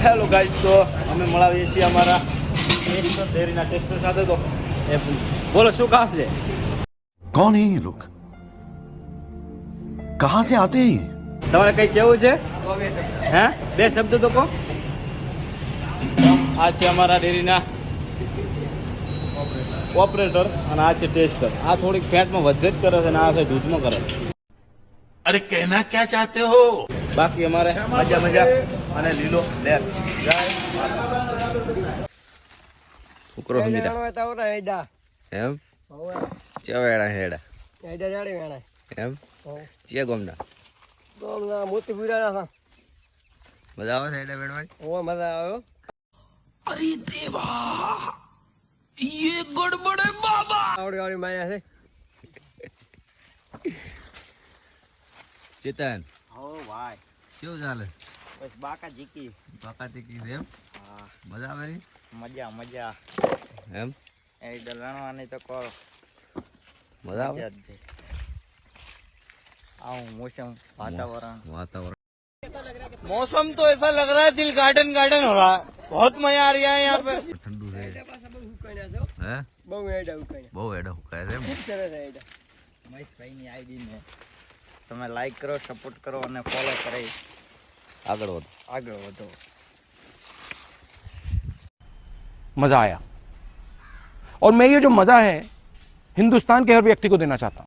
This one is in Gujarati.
હેલો ગાઈસ, તો અમે મળાવીએ છીએ અમારા ટેસ્ટર ડેરીના ટેસ્ટર સાથે. તો એ બોલો શું કામ છે? कौन है ये लोग? कहां से आते हैं ये? તમારે કઈ કેવું છે? હે, બે શબ્દ તો કહો. આ છે અમારા ડેરીના ઓપરેટર અને આ છે ટેસ્ટર. આ થોડીક ફેટમાં વધઘટ કરે છે અને આ છે દૂધમાં કરે છે. अरे कहना क्या चाहते हो? બાકી અમારે મજા મજા અને લીલો લેર. છોકરો સમજીતા એમ ચવેડા હેડા એમ ચિયા ગોમના મોતી પૂરા મજા આવે છે હેડા બેડવાની મજા આવ્યો. अरे देवा, ये गड़बड़ है बाबा. આવડી આવડી માયા છે. ચેતન હો ભાઈ, કેવું ચાલે? બસ બાકા જીકી. બાકા ચીકી છે એમ હા, મજા આવે ને? મજા મજા. એમ એ રણવાની તો કરો. મજા આવે આવું મોસમ વાતાવરણ. વાતાવરણ मौसम तो ऐसा लग रहा है दिल गार्डन गार्डन हो रहा है. बहुत मजा आ रहा है यहाँ पे. ઠંડુ છે હે બહુ હેડા ઉકાઈ બહુ હેડા હુકાય છે એમ ખૂબ સરસ હેડા. મહેશભાઈની આઈડી ને તમે લાઈક કરો, સપોર્ટ કરો અને ફોલો કરી આગળ વધો આગળ વધો. मज़ा आया और मैं ये जो मज़ा है हिंदुस्तान के हर व्यक्ति को देना चाहता हूँ.